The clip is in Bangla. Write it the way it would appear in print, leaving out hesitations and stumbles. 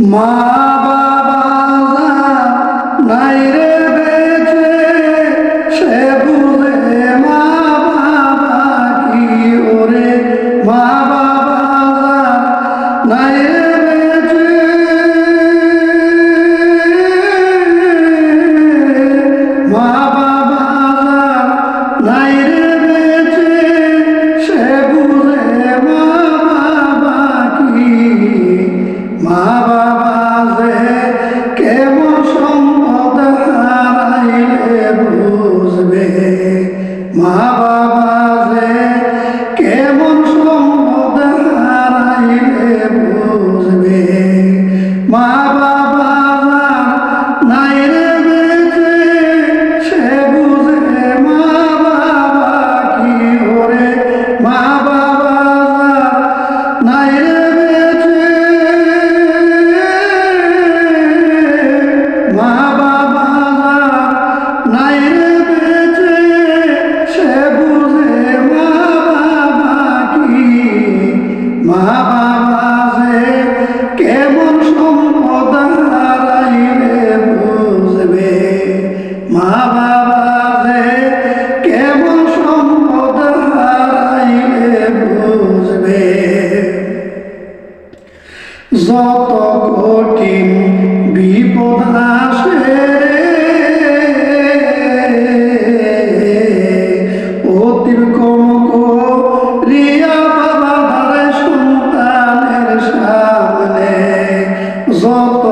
মা বাবা নাই রে বেঁচে, সে বুঝে মা বাবা কি। ওরে মা বাবা নাই রে বেঁচে, মা বাবা নাই রে বেঁচে, সে বুঝে মা বাবা কি। মা বাবা যে কেমন সম্পদ হারাইলে বুঝবে, মা বাবা যে কেমন সম্পদ হারাইলে বুঝবে। মা বাবা নাই রে বেঁচে, সে বুঝে মা বাবা কি। ওরে মা বাবা নাই রে বেঁচে, মা বাবা নাই রে বেঁচে, সে বুঝে মা বাবা কি। মা বাবা যে কেমন সম্পদ হারাইলে বুঝবে, মা বাবা যে কেমন সম্পদ হারাইলে বুঝবে। যত কঠিন বিপদ আসে, অতিক্রম করিয়া বাবা ধারে সন্তানের সামনে। যত